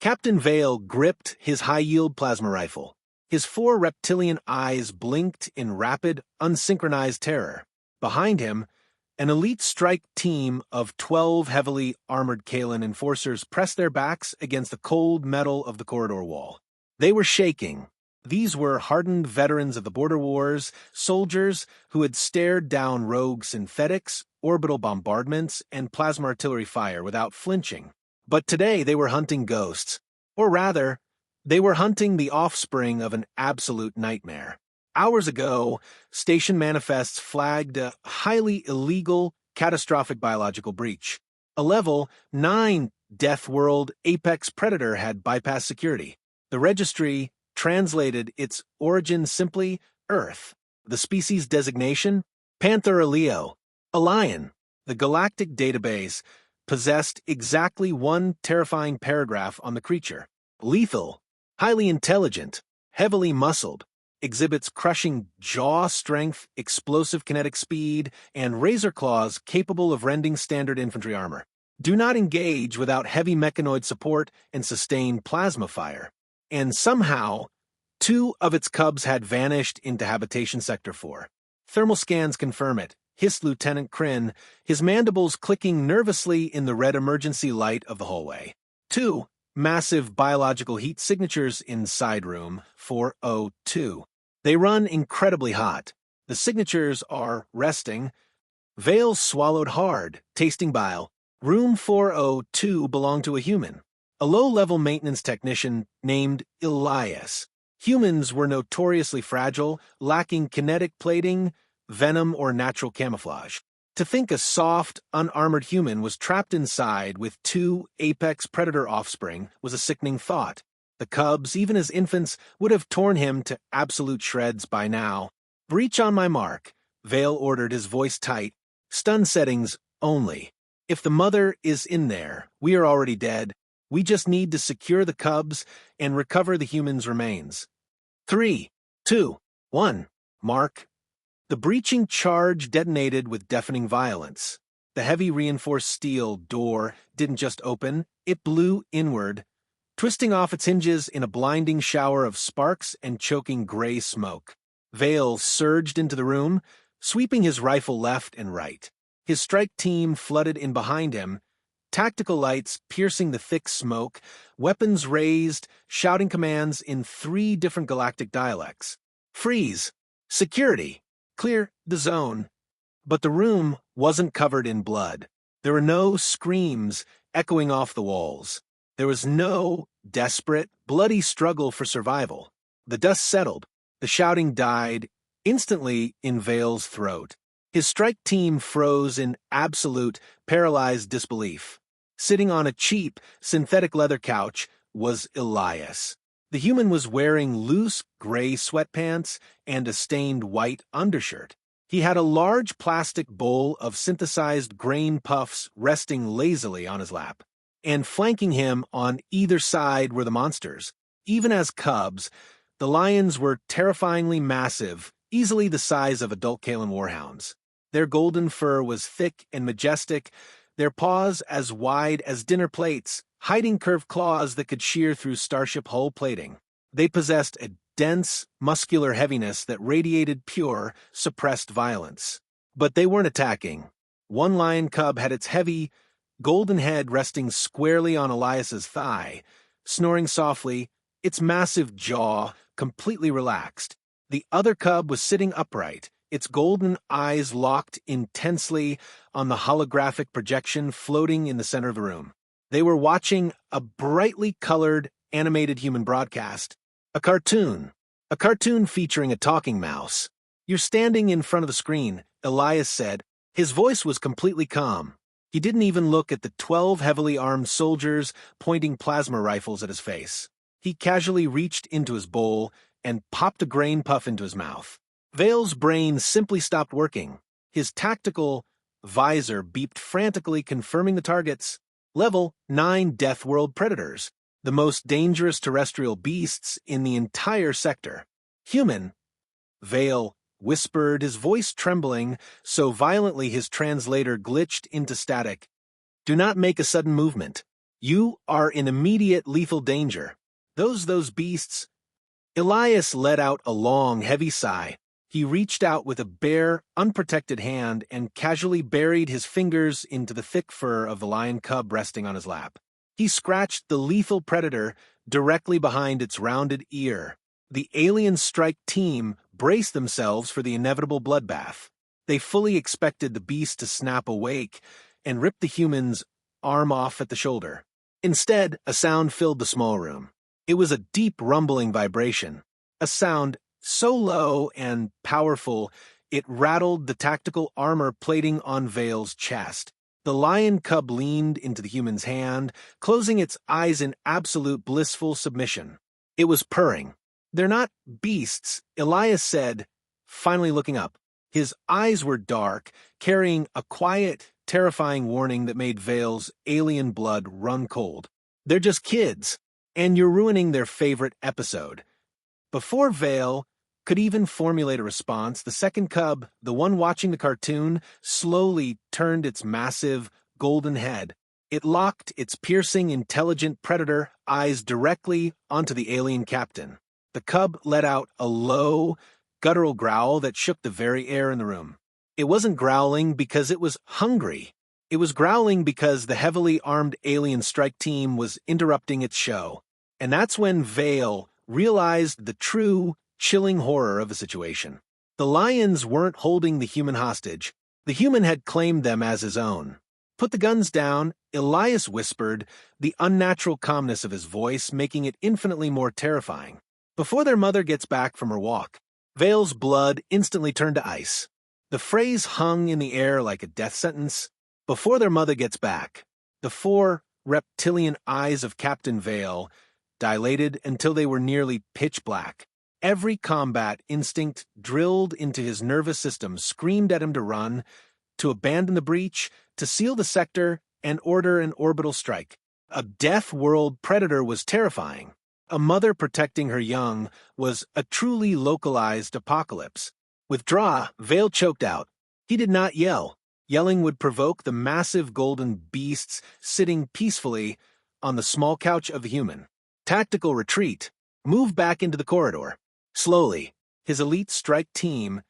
Captain Vael gripped his high-yield plasma rifle. His 4 reptilian eyes blinked in rapid, unsynchronized terror. Behind him, an elite strike team of 12 heavily armored Kaelen enforcers pressed their backs against the cold metal of the corridor wall. They were shaking. These were hardened veterans of the border wars, soldiers who had stared down rogue synthetics, orbital bombardments, and plasma artillery fire without flinching. But today they were hunting ghosts. Or rather, they were hunting the offspring of an absolute nightmare. Hours ago, station manifests flagged a highly illegal, catastrophic biological breach. A level 9 Deathworld apex predator had bypassed security. The registry translated its origin simply Earth. The species designation, Panthera Leo, a lion. The galactic database possessed exactly 1 terrifying paragraph on the creature. Lethal, highly intelligent, heavily muscled, exhibits crushing jaw strength, explosive kinetic speed, and razor claws capable of rending standard infantry armor. Do not engage without heavy mechanoid support and sustained plasma fire. And somehow, 2 of its cubs had vanished into Habitation Sector 4. Thermal scans confirm it, hissed Lieutenant Kryn, his mandibles clicking nervously in the red emergency light of the hallway. 2 massive biological heat signatures inside room 402. They run incredibly hot. The signatures are resting. Vael swallowed hard, tasting bile. Room 402 belonged to a human, a low-level maintenance technician named Elias. Humans were notoriously fragile, lacking kinetic plating, venom, or natural camouflage. To think a soft, unarmored human was trapped inside with 2 apex predator offspring was a sickening thought. The cubs, even as infants, would have torn him to absolute shreds by now. Breach on my mark, Vael ordered, his voice tight. Stun settings only. If the mother is in there, we are already dead. We just need to secure the cubs and recover the human's remains. 3, 2, 1, mark. The breaching charge detonated with deafening violence. The heavy reinforced steel door didn't just open, it blew inward, twisting off its hinges in a blinding shower of sparks and choking gray smoke. Vael surged into the room, sweeping his rifle left and right. His strike team flooded in behind him, tactical lights piercing the thick smoke, weapons raised, shouting commands in 3 different galactic dialects. Freeze! Security! Clear the zone. But the room wasn't covered in blood. There were no screams echoing off the walls. There was no desperate, bloody struggle for survival. The dust settled. The shouting died instantly in Vael's throat. His strike team froze in absolute, paralyzed disbelief. Sitting on a cheap, synthetic leather couch was Elias. The human was wearing loose gray sweatpants and a stained white undershirt. He had a large plastic bowl of synthesized grain puffs resting lazily on his lap. And flanking him on either side were the monsters. Even as cubs, the lions were terrifyingly massive, easily the size of adult Kaelen warhounds. Their golden fur was thick and majestic, their paws as wide as dinner plates, hiding curved claws that could shear through starship hull plating. They possessed a dense, muscular heaviness that radiated pure, suppressed violence. But they weren't attacking. One lion cub had its heavy, golden head resting squarely on Elias's thigh, snoring softly, its massive jaw completely relaxed. The other cub was sitting upright, its golden eyes locked intensely on the holographic projection floating in the center of the room. They were watching a brightly colored, animated human broadcast. A cartoon featuring a talking mouse. "You're standing in front of the screen," Elias said. His voice was completely calm. He didn't even look at the 12 heavily armed soldiers pointing plasma rifles at his face. He casually reached into his bowl and popped a grain puff into his mouth. Vael's brain simply stopped working. His tactical visor beeped frantically, confirming the targets. Level 9 Deathworld predators, the most dangerous terrestrial beasts in the entire sector. "Human," Vael whispered, his voice trembling so violently his translator glitched into static. "Do not make a sudden movement. You are in immediate lethal danger. Those beasts. Elias let out a long, heavy sigh. He reached out with a bare, unprotected hand and casually buried his fingers into the thick fur of the lion cub resting on his lap. He scratched the lethal predator directly behind its rounded ear. The alien strike team braced themselves for the inevitable bloodbath. They fully expected the beast to snap awake and rip the human's arm off at the shoulder. Instead, a sound filled the small room. It was a deep rumbling vibration, a sound so low and powerful it rattled the tactical armor plating on Vael's chest. The lion cub leaned into the human's hand, closing its eyes in absolute blissful submission. It was purring. "They're not beasts," Elias said, finally looking up. His eyes were dark, carrying a quiet, terrifying warning that made Vael's alien blood run cold. "They're just kids, and you're ruining their favorite episode." Before Vael could even formulate a response, the second cub, the one watching the cartoon, slowly turned its massive, golden head. It locked its piercing, intelligent predator eyes directly onto the alien captain. The cub let out a low, guttural growl that shook the very air in the room. It wasn't growling because it was hungry. It was growling because the heavily armed alien strike team was interrupting its show. And that's when Vael realized the true, chilling horror of the situation. The lions weren't holding the human hostage. The human had claimed them as his own. "Put the guns down," Elias whispered, the unnatural calmness of his voice making it infinitely more terrifying. "Before their mother gets back from her walk." Vael's blood instantly turned to ice. The phrase hung in the air like a death sentence. Before their mother gets back. The 4 reptilian eyes of Captain Vael dilated until they were nearly pitch black. Every combat instinct drilled into his nervous system screamed at him to run, to abandon the breach, to seal the sector, and order an orbital strike. A Deathworld predator was terrifying. A mother protecting her young was a truly localized apocalypse. "Withdraw," Vael choked out. He did not yell. Yelling would provoke the massive golden beasts sitting peacefully on the small couch of the human. "Tactical retreat. Move back into the corridor." Slowly, his elite strike team,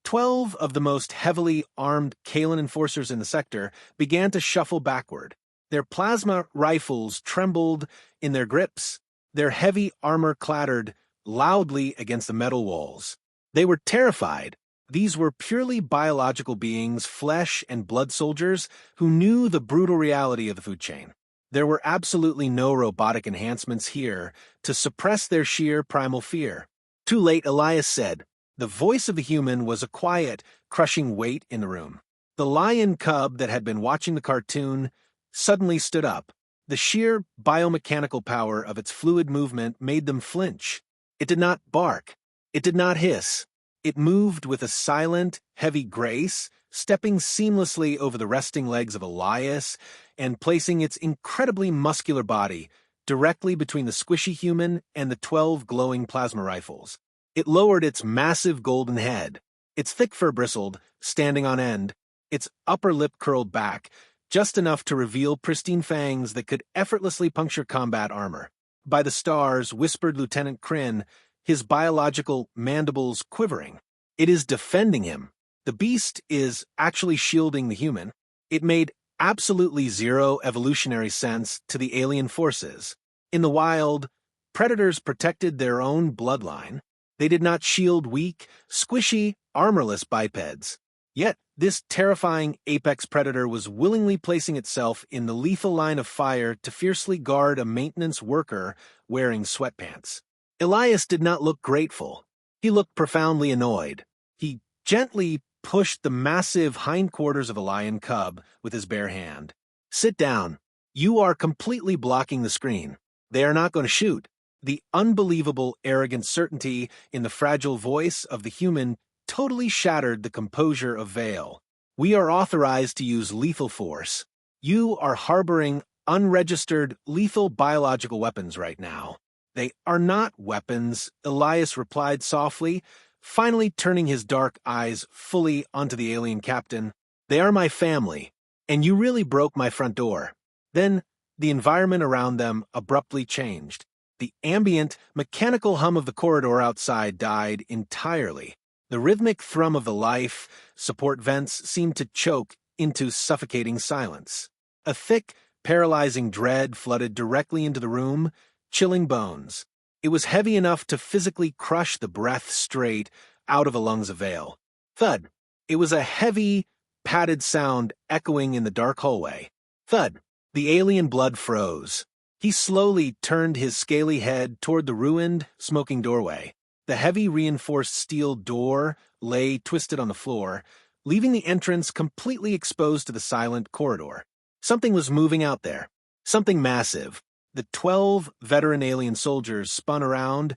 12 of the most heavily armed Kaelen enforcers in the sector, began to shuffle backward. Their plasma rifles trembled in their grips. Their heavy armor clattered loudly against the metal walls. They were terrified. These were purely biological beings, flesh and blood soldiers, who knew the brutal reality of the food chain. There were absolutely no robotic enhancements here to suppress their sheer primal fear. "Too late," Elias said. The voice of the human was a quiet, crushing weight in the room. The lion cub that had been watching the cartoon suddenly stood up. The sheer biomechanical power of its fluid movement made them flinch. It did not bark. It did not hiss. It moved with a silent, heavy grace, stepping seamlessly over the resting legs of Elias and placing its incredibly muscular body directly between the squishy human and the 12 glowing plasma rifles. It lowered its massive golden head. Its thick fur bristled, standing on end, its upper lip curled back, just enough to reveal pristine fangs that could effortlessly puncture combat armor. "By the stars," whispered Lieutenant Kryn, his biological mandibles quivering. "It is defending him. The beast is actually shielding the human." It made absolutely zero evolutionary sense to the alien forces. In the wild, predators protected their own bloodline. They did not shield weak, squishy, armorless bipeds. Yet, this terrifying apex predator was willingly placing itself in the lethal line of fire to fiercely guard a maintenance worker wearing sweatpants. Elias did not look grateful. He looked profoundly annoyed. He gently pushed the massive hindquarters of a lion cub with his bare hand. "Sit down. You are completely blocking the screen. They are not going to shoot." The unbelievable, arrogant certainty in the fragile voice of the human totally shattered the composure of Vael. "We are authorized to use lethal force. You are harboring unregistered, lethal biological weapons right now." "They are not weapons," Elias replied softly, finally turning his dark eyes fully onto the alien captain. "They are my family, and you really broke my front door." Then, The environment around them abruptly changed. The ambient, mechanical hum of the corridor outside died entirely. The rhythmic thrum of the life support vents seemed to choke into suffocating silence. A thick, paralyzing dread flooded directly into the room, chilling bones. It was heavy enough to physically crush the breath straight out of the lungs of Vael. Thud. It was a heavy, padded sound echoing in the dark hallway. Thud. The alien blood froze. He slowly turned his scaly head toward the ruined, smoking doorway. The heavy reinforced steel door lay twisted on the floor, leaving the entrance completely exposed to the silent corridor. Something was moving out there. Something massive. The 12 veteran alien soldiers spun around,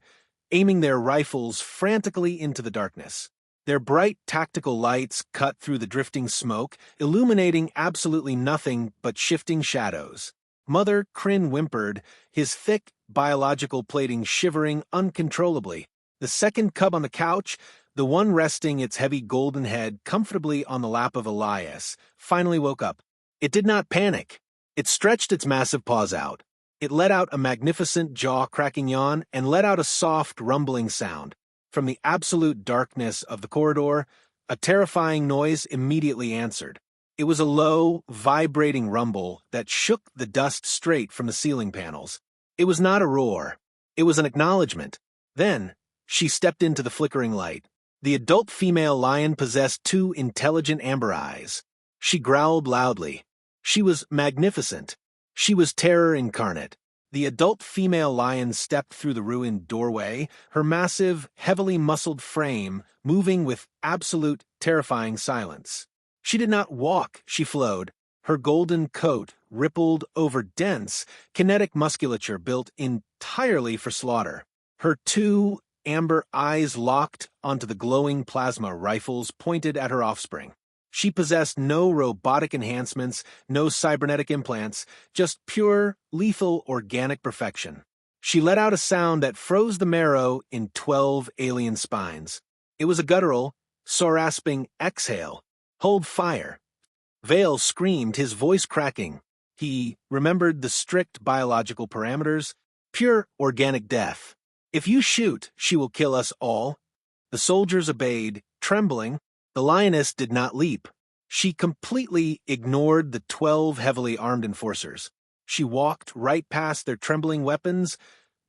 aiming their rifles frantically into the darkness. Their bright tactical lights cut through the drifting smoke, illuminating absolutely nothing but shifting shadows. Mother Kryn whimpered, his thick, biological plating shivering uncontrollably. The second cub on the couch, the one resting its heavy golden head comfortably on the lap of Elias, finally woke up. It did not panic. It stretched its massive paws out. It let out a magnificent jaw-cracking yawn and let out a soft, rumbling sound. From the absolute darkness of the corridor, a terrifying noise immediately answered. It was a low, vibrating rumble that shook the dust straight from the ceiling panels. It was not a roar. It was an acknowledgement. Then, she stepped into the flickering light. The adult female lion possessed 2 intelligent amber eyes. She growled loudly. She was magnificent. She was terror incarnate. The adult female lion stepped through the ruined doorway, her massive, heavily muscled frame moving with absolute, terrifying silence. She did not walk, she flowed. Her golden coat rippled over dense, kinetic musculature built entirely for slaughter. Her 2 amber eyes locked onto the glowing plasma rifles pointed at her offspring. She possessed no robotic enhancements, no cybernetic implants, just pure, lethal, organic perfection. She let out a sound that froze the marrow in 12 alien spines. It was a guttural, sore-rasping exhale. Hold fire. Vael screamed, his voice cracking. He remembered the strict biological parameters, pure organic death. If you shoot, she will kill us all. The soldiers obeyed, trembling. The lioness did not leap. She completely ignored the 12 heavily armed enforcers. She walked right past their trembling weapons,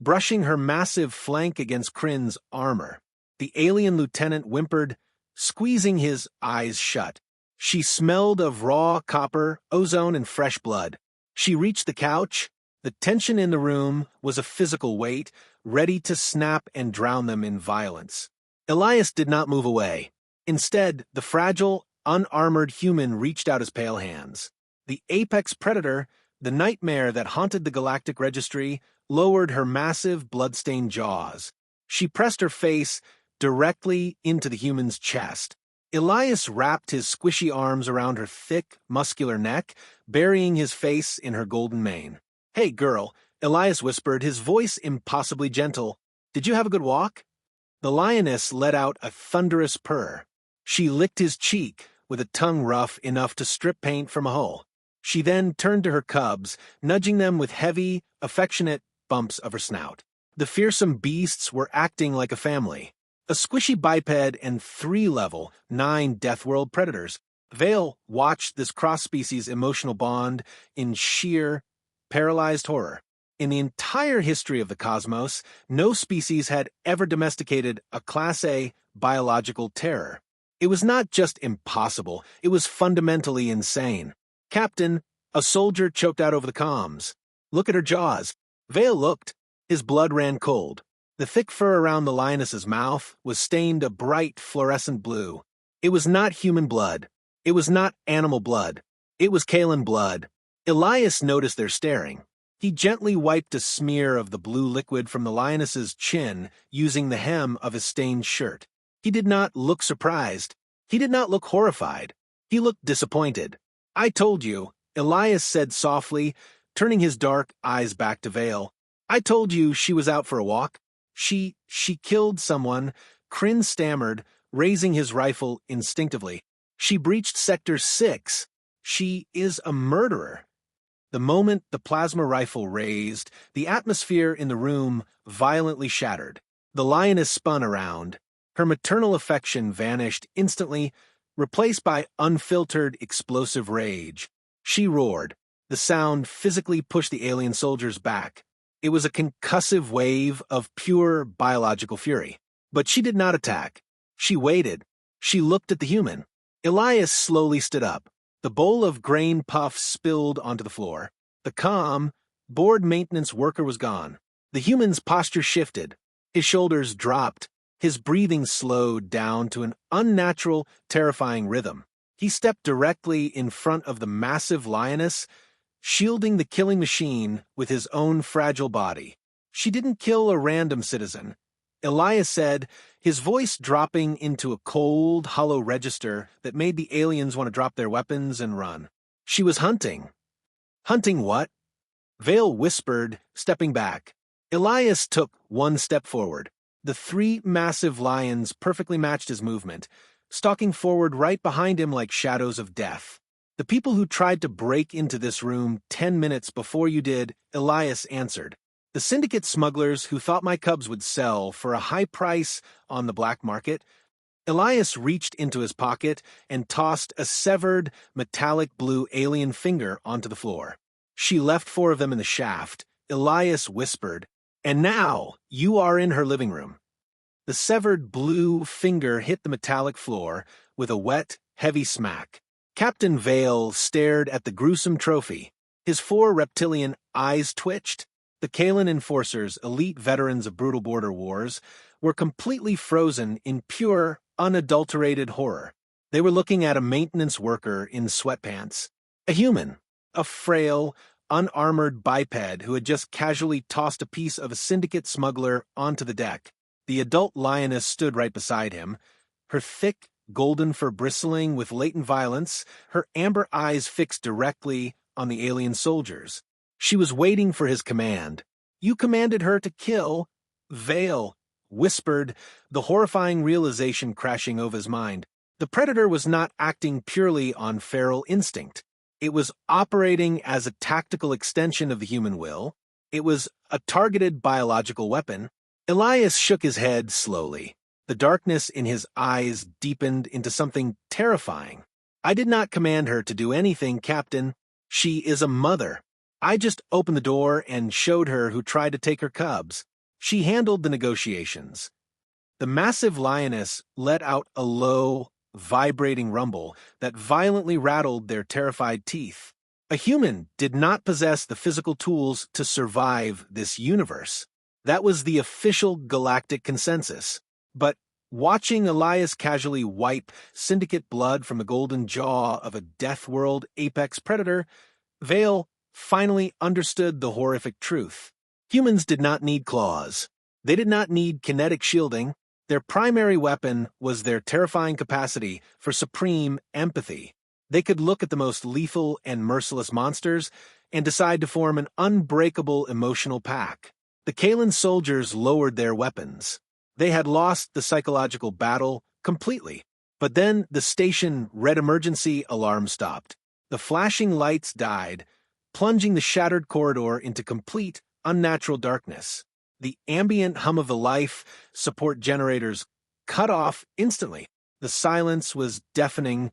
brushing her massive flank against Kryn's armor. The alien lieutenant whimpered, squeezing his eyes shut. She smelled of raw copper, ozone, and fresh blood. She reached the couch. The tension in the room was a physical weight, ready to snap and drown them in violence. Elias did not move away. Instead, the fragile, unarmored human reached out his pale hands. The apex predator, the nightmare that haunted the galactic registry, lowered her massive, blood-stained jaws. She pressed her face directly into the human's chest. Elias wrapped his squishy arms around her thick, muscular neck, burying his face in her golden mane. "Hey, girl," Elias whispered, his voice impossibly gentle. "Did you have a good walk?" The lioness let out a thunderous purr. She licked his cheek with a tongue rough enough to strip paint from a hole. She then turned to her cubs, nudging them with heavy, affectionate bumps of her snout. The fearsome beasts were acting like a family. A squishy biped and 3-level, 9 Deathworld predators. Vael watched this cross-species emotional bond in sheer, paralyzed horror. In the entire history of the cosmos, no species had ever domesticated a Class A biological terror. It was not just impossible, it was fundamentally insane. "Captain," a soldier choked out over the comms. "Look at her jaws." Vael looked. His blood ran cold. The thick fur around the lioness's mouth was stained a bright fluorescent blue. It was not human blood. It was not animal blood. It was Kaelen blood. Elias noticed their staring. He gently wiped a smear of the blue liquid from the lioness's chin using the hem of his stained shirt. He did not look surprised. He did not look horrified. He looked disappointed. "I told you," Elias said softly, turning his dark eyes back to Vael. "I told you she was out for a walk. She killed someone," Kryn stammered, raising his rifle instinctively. "She breached Sector 6. She is a murderer." The moment the plasma rifle raised, the atmosphere in the room violently shattered. The lioness spun around. Her maternal affection vanished instantly, replaced by unfiltered, explosive rage. She roared. The sound physically pushed the alien soldiers back. It was a concussive wave of pure biological fury. But she did not attack. She waited. She looked at the human. Elias slowly stood up. The bowl of grain puffs spilled onto the floor. The calm, bored maintenance worker was gone. The human's posture shifted. His shoulders dropped. His breathing slowed down to an unnatural, terrifying rhythm. He stepped directly in front of the massive lioness, shielding the killing machine with his own fragile body. She didn't kill a random citizen. Elias said, his voice dropping into a cold, hollow register that made the aliens want to drop their weapons and run. She was hunting. Hunting what? Vael whispered, stepping back. Elias took one step forward. The three massive lions perfectly matched his movement, stalking forward right behind him like shadows of death. The people who tried to break into this room 10 minutes before you did, Elias answered. The syndicate smugglers who thought my cubs would sell for a high price on the black market. Elias reached into his pocket and tossed a severed, metallic blue alien finger onto the floor. She left 4 of them in the shaft. Elias whispered, "And now you are in her living room." The severed blue finger hit the metallic floor with a wet, heavy smack. Captain Vael stared at the gruesome trophy. His 4 reptilian eyes twitched. The Kaelen enforcers, elite veterans of brutal border wars, were completely frozen in pure, unadulterated horror. They were looking at a maintenance worker in sweatpants. A human, a frail, unarmored biped who had just casually tossed a piece of a syndicate smuggler onto the deck. The adult lioness stood right beside him, her thick, golden fur bristling with latent violence, her amber eyes fixed directly on the alien soldiers. She was waiting for his command. "You commanded her to kill." Vael whispered, the horrifying realization crashing over his mind. The predator was not acting purely on feral instinct. It was operating as a tactical extension of the human will. It was a targeted biological weapon. Elias shook his head slowly. The darkness in his eyes deepened into something terrifying. "I did not command her to do anything, Captain. She is a mother. I just opened the door and showed her who tried to take her cubs. She handled the negotiations." The massive lioness let out a low, vibrating rumble that violently rattled their terrified teeth. A human did not possess the physical tools to survive this universe. That was the official galactic consensus. But watching Elias casually wipe syndicate blood from the golden jaw of a Deathworld apex predator, Vael finally understood the horrific truth. Humans did not need claws. They did not need kinetic shielding. Their primary weapon was their terrifying capacity for supreme empathy. They could look at the most lethal and merciless monsters and decide to form an unbreakable emotional pact. The Kaelen soldiers lowered their weapons. They had lost the psychological battle completely. But then the station red emergency alarm stopped. The flashing lights died, plunging the shattered corridor into complete, unnatural darkness. The ambient hum of the life support generators cut off instantly. The silence was deafening,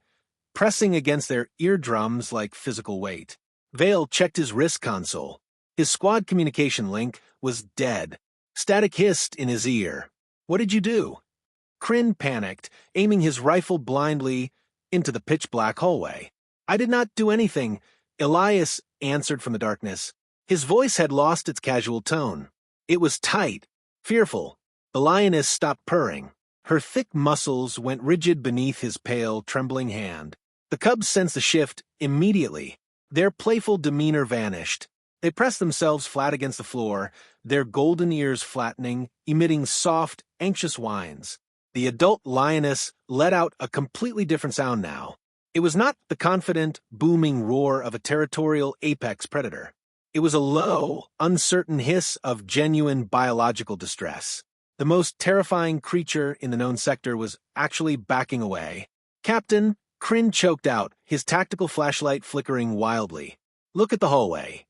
pressing against their eardrums like physical weight. Vael checked his wrist console. His squad communication link was dead. Static hissed in his ear. "What did you do?" Kryn panicked, aiming his rifle blindly into the pitch-black hallway. "I did not do anything," Elias answered from the darkness. His voice had lost its casual tone. It was tight, fearful. The lioness stopped purring. Her thick muscles went rigid beneath his pale, trembling hand. The cubs sensed the shift immediately. Their playful demeanor vanished. They pressed themselves flat against the floor, their golden ears flattening, emitting soft, anxious whines. The adult lioness let out a completely different sound now. It was not the confident, booming roar of a territorial apex predator. It was a low, uncertain hiss of genuine biological distress. The most terrifying creature in the known sector was actually backing away. "Captain," Kryn choked out, his tactical flashlight flickering wildly. Look at the hallway.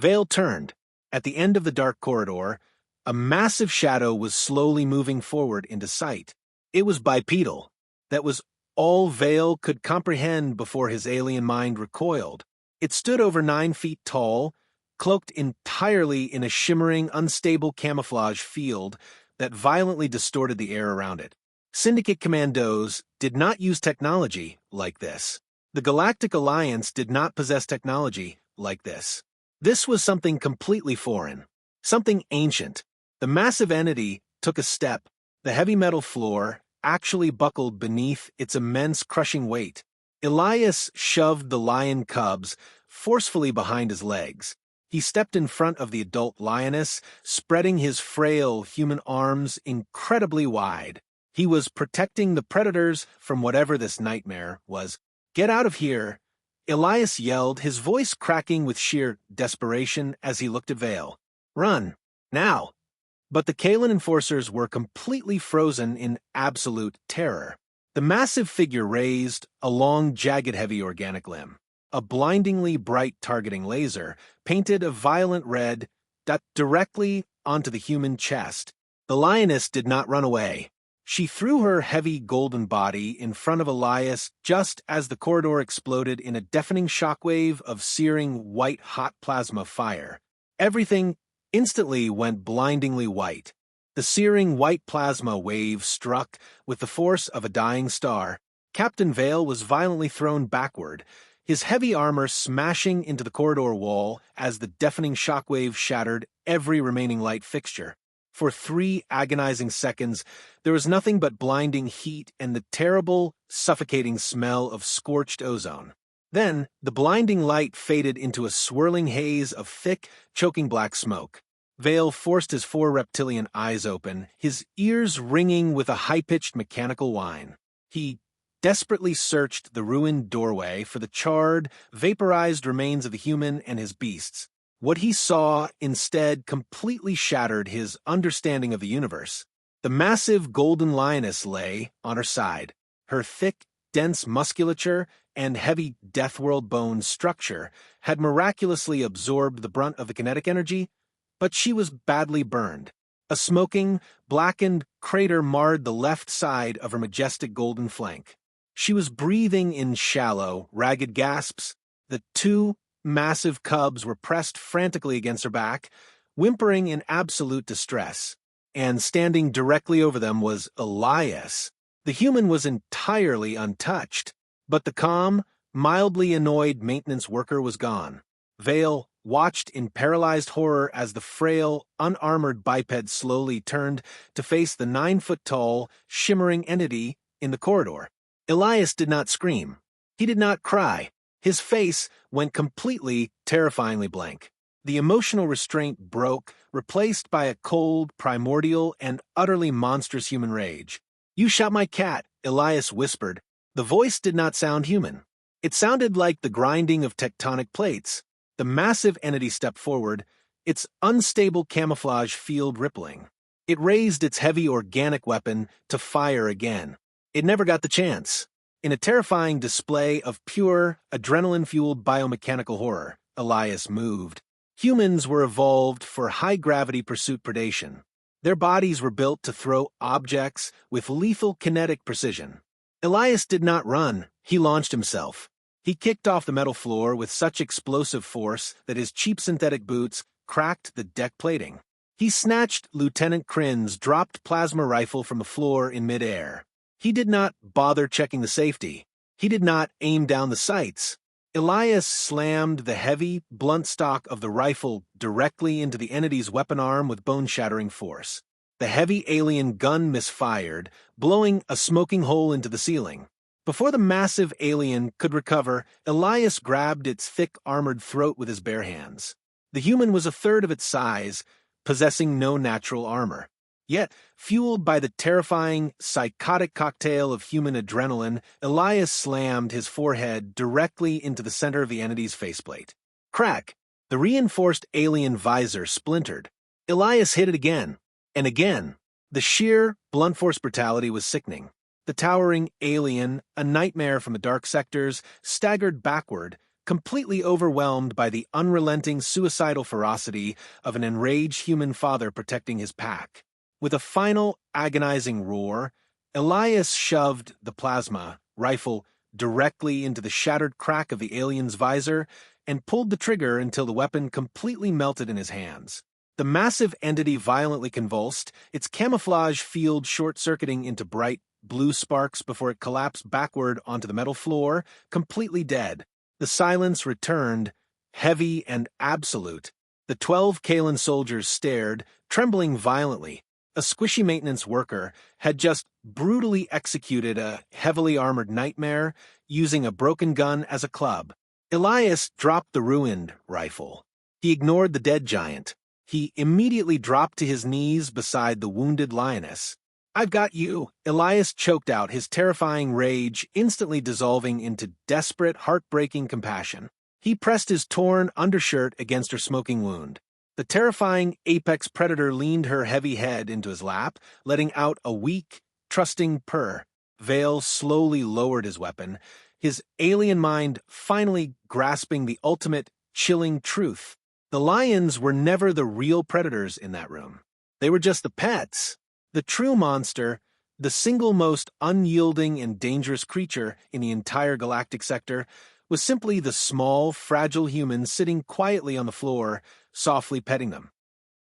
Vael turned. At the end of the dark corridor, a massive shadow was slowly moving forward into sight. It was bipedal. That was all Vael could comprehend before his alien mind recoiled. It stood over 9 feet tall, cloaked entirely in a shimmering, unstable camouflage field that violently distorted the air around it. Syndicate commandos did not use technology like this. The Galactic Alliance did not possess technology like this. This was something completely foreign, something ancient. The massive entity took a step. The heavy metal floor actually buckled beneath its immense crushing weight. Elias shoved the lion cubs forcefully behind his legs. He stepped in front of the adult lioness, spreading his frail human arms incredibly wide. He was protecting the predators from whatever this nightmare was. "Get out of here!" Elias yelled, his voice cracking with sheer desperation as he looked at Vael. "Run! Now!" But the Kaelen enforcers were completely frozen in absolute terror. The massive figure raised a long, jagged, heavy organic limb. A blindingly bright targeting laser painted a violent red dot directly onto the human chest. The lioness did not run away. She threw her heavy golden body in front of Elias just as the corridor exploded in a deafening shockwave of searing white-hot plasma fire. Everything instantly went blindingly white. The searing white plasma wave struck with the force of a dying star. Captain Vael was violently thrown backward, his heavy armor smashing into the corridor wall as the deafening shockwave shattered every remaining light fixture. For 3 agonizing seconds, there was nothing but blinding heat and the terrible, suffocating smell of scorched ozone. Then, the blinding light faded into a swirling haze of thick, choking black smoke. Vael forced his 4 reptilian eyes open, his ears ringing with a high-pitched mechanical whine. He desperately searched the ruined doorway for the charred, vaporized remains of the human and his beasts. What he saw instead completely shattered his understanding of the universe. The massive golden lioness lay on her side. Her thick, dense musculature and heavy Deathworld bone structure had miraculously absorbed the brunt of the kinetic energy, but she was badly burned. A smoking, blackened crater marred the left side of her majestic golden flank. She was breathing in shallow, ragged gasps. The 2 massive cubs were pressed frantically against her back, whimpering in absolute distress. And standing directly over them was Elias. The human was entirely untouched, but the calm, mildly annoyed maintenance worker was gone. Vael watched in paralyzed horror as the frail, unarmored biped slowly turned to face the 9-foot-tall, shimmering entity in the corridor. Elias did not scream. He did not cry. His face went completely, terrifyingly blank. The emotional restraint broke, replaced by a cold, primordial, and utterly monstrous human rage. "You shot my cat," Elias whispered. The voice did not sound human. It sounded like the grinding of tectonic plates. The massive entity stepped forward, its unstable camouflage field rippling. It raised its heavy organic weapon to fire again. It never got the chance. In a terrifying display of pure, adrenaline-fueled biomechanical horror, Elias moved. Humans were evolved for high-gravity pursuit predation. Their bodies were built to throw objects with lethal kinetic precision. Elias did not run, he launched himself. He kicked off the metal floor with such explosive force that his cheap synthetic boots cracked the deck plating. He snatched Lieutenant Crin's dropped plasma rifle from the floor in midair. He did not bother checking the safety. He did not aim down the sights. Elias slammed the heavy, blunt stock of the rifle directly into the entity's weapon arm with bone-shattering force. The heavy alien gun misfired, blowing a smoking hole into the ceiling. Before the massive alien could recover, Elias grabbed its thick, armored throat with his bare hands. The human was a third of its size, possessing no natural armor. Yet, fueled by the terrifying, psychotic cocktail of human adrenaline, Elias slammed his forehead directly into the center of the entity's faceplate. Crack! The reinforced alien visor splintered. Elias hit it again, and again. The sheer, blunt force brutality was sickening. The towering alien, a nightmare from the dark sectors, staggered backward, completely overwhelmed by the unrelenting suicidal ferocity of an enraged human father protecting his pack. With a final, agonizing roar, Elias shoved the plasma rifle directly into the shattered crack of the alien's visor and pulled the trigger until the weapon completely melted in his hands. The massive entity violently convulsed, its camouflage field short-circuiting into bright blue sparks before it collapsed backward onto the metal floor, completely dead. The silence returned, heavy and absolute. The 12 Kaelen soldiers stared, trembling violently. A squishy maintenance worker had just brutally executed a heavily armored nightmare using a broken gun as a club. Elias dropped the ruined rifle. He ignored the dead giant. He immediately dropped to his knees beside the wounded lioness. "I've got you," Elias choked out, his terrifying rage instantly dissolving into desperate, heartbreaking compassion. He pressed his torn undershirt against her smoking wound. The terrifying apex predator leaned her heavy head into his lap, letting out a weak, trusting purr. Vael slowly lowered his weapon, his alien mind finally grasping the ultimate, chilling truth. The lions were never the real predators in that room. They were just the pets. The true monster, the single most unyielding and dangerous creature in the entire galactic sector, was simply the small, fragile human sitting quietly on the floor, softly petting them.